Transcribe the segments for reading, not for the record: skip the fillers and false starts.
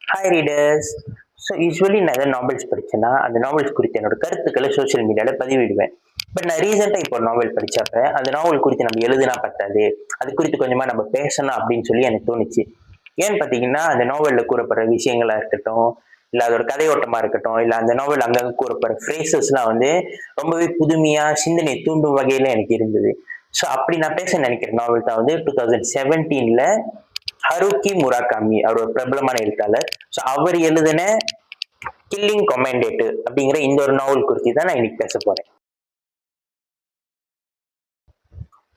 Hi readers. So usually நான் எதாவது novels படிச்சேன்னா, அந்த நாவல்ஸ் குறித்த என்னோட கருத்துக்களை சோஷியல் மீடியால பதிவிடுவேன். பட் நான் ரீசெண்டா இப்போ ஒரு நாவல் படிச்சப்ப, அந்த நாவல் குறித்து நம்ம எழுதுனா பத்தாது. அது குறித்து கொஞ்சமா நம்ம பேசணும் அப்படின்னு சொல்லி எனக்கு தோணுச்சு. ஏன்னு பார்த்தீங்கன்னா, அந்த நாவல்ல கூறப்படுற விஷயங்களா இருக்கட்டும், இல்ல அதோட கதையோட்டமா இருக்கட்டும், இல்ல அந்த நாவல் அங்கங்க கூறப்படுற ஃப்ரேசஸ்லாம் வந்து ரொம்பவே புதுமையா, சிந்தனையை தூண்டும் வகையில எனக்கு இருந்தது. ஸோ அப்படி நான் பேச நினைக்கிற நாவல் தான் வந்து 2017ல ஹருக்கி முராகாமி, அவர் ஒரு பிரபலமான எழுத்தாளர். ஸோ அவர் எழுதின கில்லிங் கொமெண்டேட்டர் அப்படிங்கிற இந்த ஒரு நாவல் குறித்து தான் நான் இன்னைக்கு பேச போறேன்.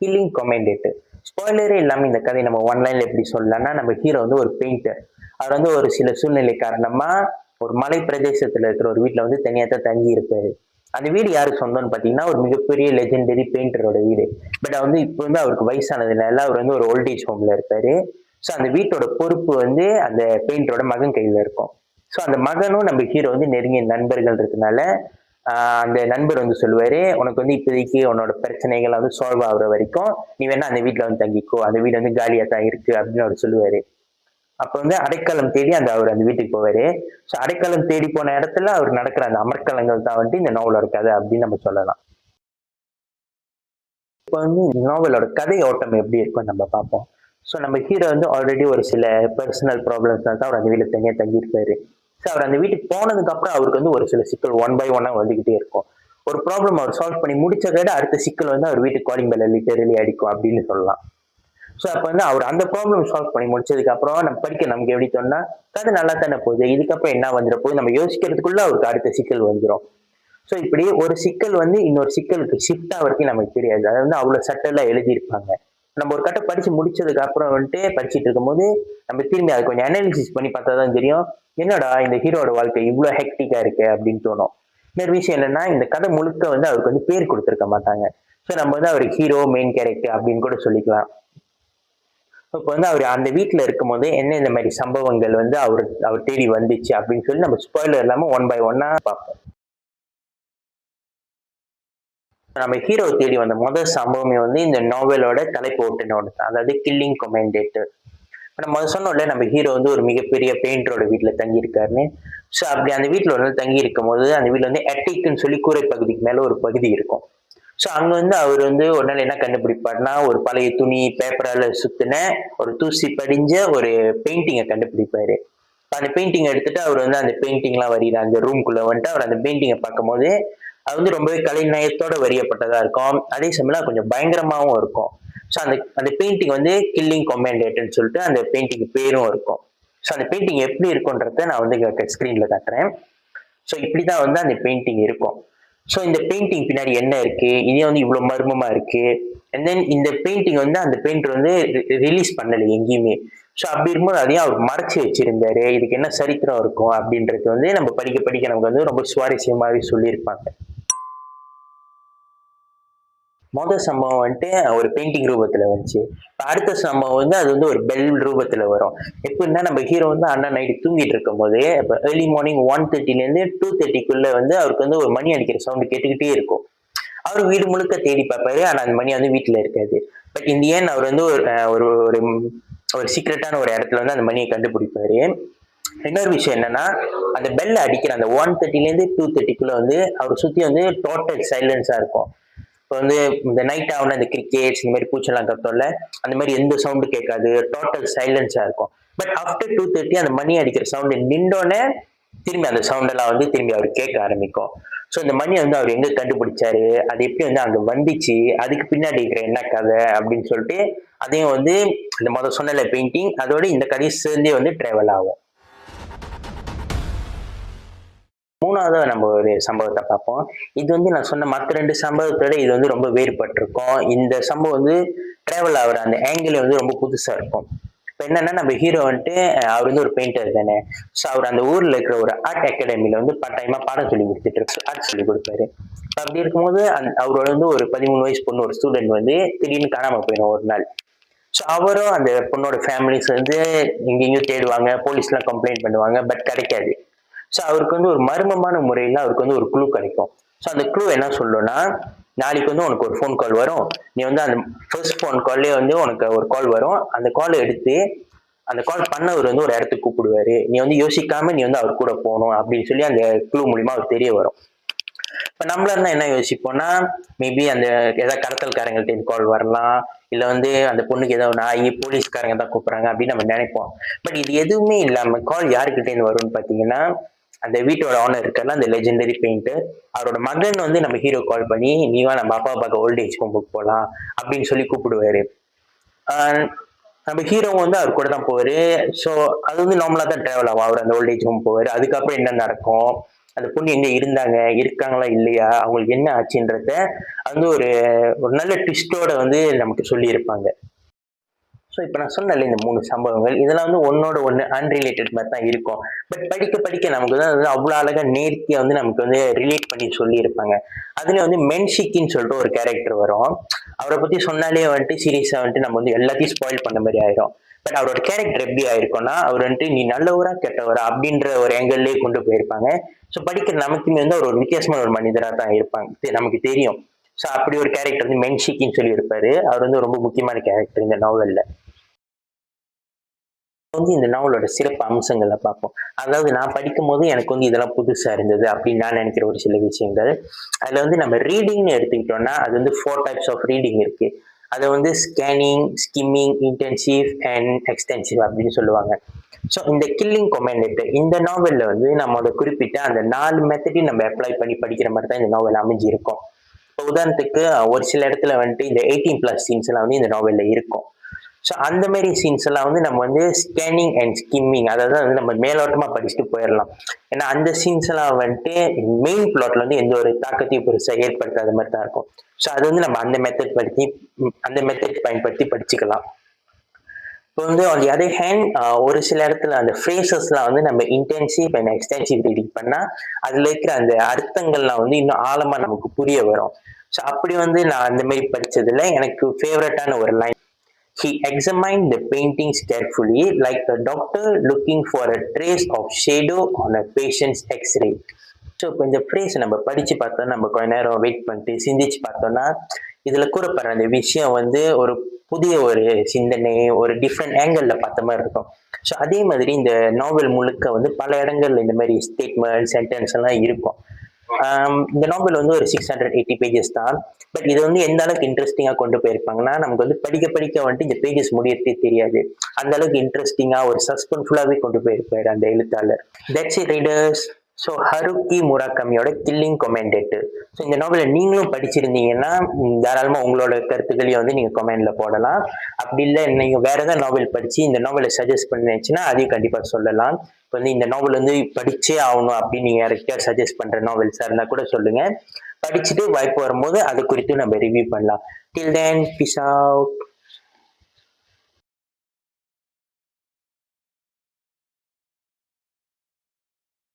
கில்லிங் கொமெண்டேட்டர் ஸ்பாய்லரே இல்லாம இந்த கதை நம்ம ஒன்லைன்ல எப்படி சொல்லலாம்னா, நம்ம ஹீரோ வந்து ஒரு பெயிண்டர். அவர் வந்து ஒரு சில சூழ்நிலை காரணமா ஒரு மலை பிரதேசத்துல இருக்கிற ஒரு வீட்டுல வந்து தனியா தான் தங்கி இருப்பாரு. அந்த வீடு யாருக்கு சொந்தம்னு பாத்தீங்கன்னா, ஒரு மிகப்பெரிய லெஜெண்டரி பெயிண்டரோட வீடு. பட் வந்து இப்போ வந்து அவருக்கு வயசானதுனால அவர் வந்து ஒரு ஓல்டேஜ் ஹோம்ல இருப்பாரு. ஸோ அந்த வீட்டோட பொறுப்பு வந்து அந்த பெயிண்டரோட மகன் கையில இருக்கும். ஸோ அந்த மகனும் நம்ம ஹீரோ வந்து நெருங்கிய நண்பர்கள் இருக்கனால, அந்த நண்பர் வந்து சொல்லுவாரு, உனக்கு வந்து இப்போதைக்கு உன்னோட பிரச்சனைகள் வந்து சால்வ் ஆகுற வரைக்கும் நீ வேணா அந்த வீட்டுல வந்து தங்கிக்கோ, அந்த வீடு வந்து காலியா தான் இருக்கு அப்படின்னு அவர் சொல்லுவாரு. அப்ப வந்து அடைக்கலம் தேடி அவர் அந்த வீட்டுக்கு போவாரு. ஸோ அடைக்கலம் தேடி போன இடத்துல அவர் நடக்கிற அந்த அமர்க்களங்கள் தான் வந்து இந்த நாவலோட கதை அப்படின்னு நம்ம சொல்லலாம். இப்ப வந்து இந்த நாவலோட கதை ஓட்டம் எப்படி இருக்கும்னு நம்ம பார்ப்போம். ஸோ நம்ம ஹீரோ வந்து ஆல்ரெடி ஒரு சில பர்சனல் ப்ராப்ளம்ஸ்னால தான் அவர் அந்த வீட்டில் தனியாக தங்கியிருப்பாரு. ஸோ அவர் அந்த வீட்டுக்கு போனதுக்கு அப்புறம் அவருக்கு வந்து ஒரு சில சிக்கல் ஒன் பை ஒன்னா வந்துகிட்டே இருக்கும். ஒரு ப்ராப்ளம் அவர் சால்வ் பண்ணி முடிச்சதை விட அடுத்த சிக்கல் வந்து அவர் வீட்டுக்கு காலிங் பெல் லிட்டரலி அடிக்கும் அப்படின்னு சொல்லலாம். ஸோ அப்ப வந்து அவர் அந்த ப்ராப்ளம் சால்வ் பண்ணி முடிச்சதுக்கு அப்புறம் நம்ம படிக்க நமக்கு எப்படி தோணுனா, கதை நல்லா தானே போகுது, இதுக்கப்புறம் என்ன வந்துட போகுது நம்ம யோசிக்கிறதுக்குள்ள அவருக்கு அடுத்த சிக்கல் வந்துடும். ஸோ இப்படி ஒரு சிக்கல் வந்து இன்னொரு சிக்கலுக்கு ஷிஃப்ட் ஆகிறதுக்கு நமக்கு தெரியாது. அதை வந்து அவ்வளவு சட்டலா எழுதியிருப்பாங்க. நம்ம ஒரு கட்டம் படிச்சு முடிச்சதுக்கு அப்புறம் வந்துட்டு படிச்சுட்டு இருக்கும்போது நம்ம திரும்பி அதை கொஞ்சம் அனாலிசிஸ் பண்ணி பார்த்தா தான் தெரியும், என்னடா இந்த ஹீரோட வாழ்க்கை இவ்வளவு ஹெக்டிக்கா இருக்கு அப்படின்னு தோணும். இன்னொரு விஷயம் என்னன்னா, இந்த கதை முழுக்க வந்து அவருக்கு வந்து பேர் கொடுத்துருக்க மாட்டாங்க. ஸோ நம்ம வந்து அவர் ஹீரோ மெயின் கேரக்டர் அப்படின்னு கூட சொல்லிக்கலாம். இப்போ வந்து அவர் அந்த வீட்டுல இருக்கும்போது என்ன இந்த மாதிரி சம்பவங்கள் வந்து அவர் தேடி வந்துச்சு அப்படின்னு சொல்லி நம்ம ஸ்பாயிலர் இல்லாம ஒன் பை ஒன்னா பார்ப்போம். நம்ம ஹீரோ தேடி வந்த முதல் சம்பவமே வந்து இந்த நாவலோட தலைப்பு ஒட்டுனோட தான், அதாவது கில்லிங் கொமெண்டேட்டர். நம்ம முதல் சொன்னோம்ல, நம்ம ஹீரோ வந்து ஒரு மிகப்பெரிய பெயிண்டரோட வீட்டுல தங்கி இருக்காருன்னு. ஸோ அப்படி அந்த வீட்டுல ஒரு நாள் தங்கி இருக்கும் போது அந்த வீட்டுல வந்து அட்டிக்னு சொல்லி கூரை பகுதிக்கு மேல ஒரு பகுதி இருக்கும். ஸோ அங்க வந்து அவர் வந்து ஒரு நாள் என்ன கண்டுபிடிப்பாருன்னா, ஒரு பழைய துணி பேப்பரால சுத்தின ஒரு தூசி படிஞ்ச ஒரு பெயிண்டிங்கை கண்டுபிடிப்பாரு. அந்த பெயிண்டிங் எடுத்துட்டு அவர் வந்து அந்த பெயிண்டிங்லாம் வரையிற அந்த ரூம்குள்ள வந்துட்டு அவர் அந்த பெயிண்டிங்கை பார்க்கும்போது அது வந்து ரொம்பவே கலைநயத்தோட வரையப்பட்டதா இருக்கும். அதே சமயம் கொஞ்சம் பயங்கரமாவும் இருக்கும். ஸோ அந்த அந்த பெயிண்டிங் வந்து கில்லிங் கொமெண்டேட்டர்னு சொல்லிட்டு அந்த பெயிண்டிங் பேரும் இருக்கும். ஸோ அந்த பெயிண்டிங் எப்படி இருக்குன்றத நான் வந்து ஸ்கிரீன்ல காட்டுறேன். ஸோ இப்படிதான் வந்து அந்த பெயிண்டிங் இருக்கும். ஸோ இந்த பெயிண்டிங் பின்னாடி என்ன இருக்கு, இதே வந்து இவ்வளவு மர்மமா இருக்கு. அண்ட் தென் இந்த பெயிண்டிங் வந்து அந்த பெயிண்டர் வந்து ரிலீஸ் பண்ணல எங்கேயுமே. ஸோ அப்படி இருக்கும்போது அதையும் அவர் மறைச்சு வச்சிருந்தாரு, இதுக்கு என்ன சரித்திரம் இருக்கும் அப்படின்றது வந்து நம்ம படிக்க படிக்க நமக்கு வந்து ரொம்ப சுவாரஸ்யமாவே சொல்லியிருப்பாங்க. மொதல் சம்பவம் வந்துட்டு ஒரு பெயிண்டிங் ரூபத்துல வந்துச்சு. அடுத்த சம்பவம் வந்து அது வந்து ஒரு பெல் ரூபத்துல வரும். எப்படின்னா நம்ம ஹீரோ வந்து அண்ணா நைட்டு தூங்கிட்டு இருக்கும் போது இப்போ ஏர்லி மார்னிங் 1:30ல 2:30க்குள்ள வந்து அவருக்கு வந்து ஒரு மணி அடிக்கிற சவுண்ட் கேட்டுக்கிட்டே இருக்கும். அவர் வீடு முழுக்க தேடி பார்ப்பாரு, ஆனா அந்த மணி வந்து வீட்டுல இருக்காது. பட் இந்த ஏன் அவர் வந்து ஒரு ஒரு ஒரு சீக்ரெட்டான ஒரு இடத்துல வந்து அந்த மணியை கண்டுபிடிப்பாரு. இன்னொரு விஷயம் என்னன்னா, அந்த பெல் அடிக்கிற அந்த 1:30ல 2:30க்குள்ள வந்து அவர் சுத்தி வந்து டோட்டல் சைலன்ஸா இருக்கும். இப்போ வந்து இந்த நைட் ஆகுனா இந்த கிரிக்கெட்ஸ் இந்த மாதிரி பூச்செல்லாம் கத்தோம்ல, அந்த மாதிரி எந்த சவுண்டு கேட்காது, டோட்டல் சைலன்ஸா இருக்கும். பட் ஆஃப்டர் 2:30 அந்த மணி அடிக்கிற சவுண்டு நின்றோடனே திரும்பி அந்த சவுண்ட் எல்லாம் வந்து திரும்பி அவர் கேட்க ஆரம்பிக்கும். ஸோ இந்த மணி வந்து அவர் எங்க கண்டுபிடிச்சாரு, அது எப்படி வந்து அங்க வந்துச்சு, அதுக்கு பின்னாடி இருக்கிற என்ன கதை அப்படின்னு சொல்லிட்டு அதையும் வந்து இந்த முதல் சொன்னல பெயிண்டிங் அதோட இந்த கதையை சேர்ந்தே வந்து டிராவல் ஆகும். மூணாவதா நம்ம ஒரு சம்பவத்தை பார்ப்போம். இது வந்து நான் சொன்ன மற்ற 2 சம்பவத்தோட இது வந்து ரொம்ப வேறுபட்டிருக்கும். இந்த சம்பவம் வந்து டிராவல் ஆகுற அந்த ஆங்கிள் வந்து ரொம்ப புதுசா இருக்கும். இப்ப என்னன்னா நம்ம ஹீரோ வந்துட்டு அவர் வந்து ஒரு பெயிண்டர் தானே. ஸோ அவர் அந்த ஊர்ல இருக்கிற ஒரு ஆர்ட் அகாடமில வந்து பார்ட் டைமா பாடம் சொல்லி கொடுத்துட்டு ஆர்ட் சொல்லி கொடுப்பாரு. அப்படி இருக்கும்போது அவரோட வந்து ஒரு 13 வயசு பொண்ணு ஒரு ஸ்டூடெண்ட் வந்து திடீர்னு காணாம போயிடும் ஒரு நாள். ஸோ அவரும் அந்த பொண்ணோட ஃபேமிலிஸ் வந்து எங்கெங்கேயும் தேடுவாங்க, போலீஸ்லாம் கம்ப்ளைண்ட் பண்ணுவாங்க, பட் கிடைக்காது. ஸோ அவருக்கு வந்து ஒரு மர்மமான முறையில் அவருக்கு வந்து ஒரு க்ளூ கிடைக்கும். ஸோ அந்த க்ளூ என்ன சொல்லுன்னா, நாளைக்கு வந்து உனக்கு ஒரு ஃபோன் கால் வரும். நீ வந்து அந்த ஃபர்ஸ்ட் ஃபோன் கால்லே வந்து உனக்கு ஒரு கால் வரும். அந்த கால் எடுத்து அந்த கால் பண்ணவர் வந்து ஒரு இடத்துக்கு கூப்பிடுவாரு. நீ வந்து யோசிக்காம நீ வந்து அவர் கூட போகணும் அப்படின்னு சொல்லி அந்த க்ளூ மூலியமா அவருக்கு தெரிய வரும். இப்ப நம்மளா இருந்தா என்ன யோசிப்போம்னா, மேபி அந்த ஏதாவது கடத்தல்காரங்கள்ட்ட இருந்து கால் வரலாம். இல்ல வந்து அந்த பொண்ணுக்கு ஏதோ ஒண்ணு ஆகி போலீஸ்காரங்க தான் கூப்பிடுறாங்க அப்படின்னு நம்ம நினைப்போம். பட் இது எதுவுமே இல்லாம கால் யாருகிட்ட இருந்து வரும்னு பார்த்தீங்கன்னா, அந்த வீட்டோட ஓனர் இருக்கார்ல, அந்த லெஜெண்டரி பெயிண்டர். அவரோட மகன் வந்து நம்ம ஹீரோ கால் பண்ணி, "நீ வா நம்ம அப்பாவ பார்க்க ஓல்ட் ஏஜ் ஹோமுக்கு போலாம்" அப்படின்னு சொல்லி கூப்பிடுவாரு. ஆ நம்ம ஹீரோ வந்து அவர் கூட தான் போவாரு. ஸோ அது வந்து நார்மலா தான் டிராவல் ஆகும். அவர் அந்த ஓல்ட் ஏஜ் ஹோம் போவாரு. அதுக்கப்புறம் என்ன நடக்கும்? அந்த பொண்ணு எங்க இருந்தாங்க? இருக்காங்களா? இல்லையா? அவங்களுக்கு என்ன ஆச்சுன்றத வந்து ஒரு ஒரு நல்ல ட்விஸ்ட்டோட வந்து நமக்கு சொல்லியிருப்பாங்க. ஸோ இப்ப நான் சொன்னேன்ல இந்த 3 சம்பவங்கள், இதெல்லாம் வந்து ஒண்ணோட ஒண்ணு அன்ரிலேட்டட் மாரி தான் இருக்கும். பட் படிக்க படிக்க நமக்கு வந்து அது அவ்ளோ அழகா நேர்த்தியா வந்து நமக்கு வந்து ரிலேட் பண்ணி சொல்லியிருப்பாங்க. அதுலயும் வந்து மென்ஷிக்கின்னு சொல்லிட்டு ஒரு கேரக்டர் வரும். அவர பத்தி சொன்னாலே வந்துட்டு சீரியஸா வந்துட்டு நம்ம வந்து எல்லாத்தையும் ஸ்பாயில் பண்ண மாரி ஆயிரும். பட் அவரோட கேரக்டர் எப்படி ஆயிருக்கும்னா, அவர் வந்துட்டு நீ நல்லவரா, கெட்டவரா அப்படின்ற ஒரு ஆங்கிள்லயே கொண்டு போயிருப்பாங்க. ஸோ படிக்கிற நமக்குமே வந்து அவர் ஒரு வித்தியாசமான ஒரு மனிதரா தான் இருப்பாங்க. நமக்கு தெரியும். ஸோ அப்படி ஒரு கேரக்டர் வந்து மென்ஷிக்கின்னு சொல்லி இருப்பாரு. அவர் வந்து ரொம்ப முக்கியமான கேரக்டர் இந்த நாவல்ல. வந்து இந்த நாவலோட சிறப்பு அம்சங்கள பார்ப்போம். அதாவது நான் படிக்கும்போது எனக்கு வந்து இதெல்லாம் புதுசா இருந்தது அப்படின்னு நான் நினைக்கிற ஒரு சில விஷயங்கள். அதுல வந்து நம்ம ரீடிங்ன்னு எடுத்துக்கிட்டோம்னா, அது வந்து 4 டைப்ஸ் ஆஃப் ரீடிங் இருக்கு. அத வந்து scanning, skimming, intensive and extensive அப்படின்னு சொல்லுவாங்க. ஸோ இந்த கில்லிங் கொமேண்டட் இந்த நாவல்ல வந்து நம்மளோட குறிப்பிட்ட அந்த 4 மெத்தடையும் நம்ம அப்ளை பண்ணி படிக்கிற மாரி தான் இந்த நாவல் அமைஞ்சிருக்கும். இப்போ உதாரணத்துக்கு ஒரு சில இடத்துல வந்துட்டு இந்த 18+ சீன்ஸ் எல்லாம் வந்து இந்த நாவல்ல இருக்கும். ஸோ அந்த மாதிரி சீன்ஸ் எல்லாம் வந்து நம்ம வந்து ஸ்கேனிங் அண்ட் ஸ்கிம்மிங் அதாவது வந்து நம்ம மேலோட்டமா படிச்சுட்டு போயிடலாம். ஏன்னா அந்த சீன்ஸ் எல்லாம் வந்துட்டு மெயின் பிளாட்ல வந்து எந்த ஒரு தாக்கத்தையும் பெருசா ஏற்படுத்தாத மாதிரி தான் இருக்கும். ஸோ அது வந்து நம்ம அந்த மெத்தட் பயன்படுத்தி படிச்சுக்கலாம். இப்போ வந்து ஆன் தி அதர் ஹேண்ட் ஒரு சில இடத்துல அந்த ஃப்ரேசஸ்லாம் வந்து நம்ம இன்டென்சிவ் அண்ட் எக்ஸ்டென்சிவ் ரீடிங் பண்ணா அதுல இருக்கிற அந்த அர்த்தங்கள்லாம் வந்து இன்னும் ஆழமா நமக்கு புரிய வரும். ஸோ அப்படி வந்து நான் அந்த மாதிரி படிச்சதுல எனக்கு ஃபேவரட்டான ஒரு line He examined the paintings carefully, like a doctor looking for a trace of shadow on a patient's X-ray. So இப்போ இந்த ஃப்ரேஸ் நம்ம படிச்சு பார்த்தோம் நம்ம கொஞ்ச நேரம் வெயிட் பண்ணிட்டு சிந்திச்சு பார்த்தோம்னா இதுல கூறப்படுற அந்த விஷயம் வந்து ஒரு புதிய ஒரு சிந்தனை ஒரு டிஃப்ரெண்ட் ஆங்கிள் பார்த்த மாதிரி இருக்கும். ஸோ அதே மாதிரி இந்த நாவல் முழுக்க வந்து பல இடங்கள்ல இந்த மாதிரி ஸ்டேட்மெண்ட் சென்டென்ஸ் எல்லாம் இருக்கும். இந்த நாவல் வந்து ஒரு 680 பேஜஸ் தான். பட் இது வந்து எந்த அளவுக்கு இன்ட்ரெஸ்டிங்கா கொண்டு போயிருப்பாங்கன்னா நமக்கு வந்து படிக்க படிக்க வந்துட்டு இந்த பேஜஸ் முடியறதே தெரியாது. அந்த அளவுக்கு இன்ட்ரெஸ்டிங்கா ஒரு சஸ்பென்ஸ்ஃபுல்லாவே கொண்டு போயிருப்பாரு அந்த எழுத்தாளர். That's it readers. So Haruki முராகமியோட கில்லிங் கொமெண்டேட்டர். ஸோ இந்த நாவலை நீங்களும் படிச்சிருந்தீங்கன்னா தாராளமா உங்களோட கருத்துக்களையும் வந்து நீங்க கொமெண்ட்ல போடலாம். அப்படி இல்லை நீங்க வேற ஏதாவது நாவல் படிச்சு இந்த நாவலை சஜஸ்ட் பண்ணிச்சுன்னா அதையும் கண்டிப்பா சொல்லலாம். இப்போ வந்து இந்த நாவல் வந்து படிச்சே ஆகணும் அப்படின்னு நீங்க யாருக்கா சஜஸ்ட் பண்ற நாவல்ஸா இருந்தா கூட சொல்லுங்க. படிச்சுட்டு வாய்ப்பு வரும்போது அது குறித்து நம்ம ரிவ்யூ பண்ணலாம். டில் தென் பீஸ் அவுட்.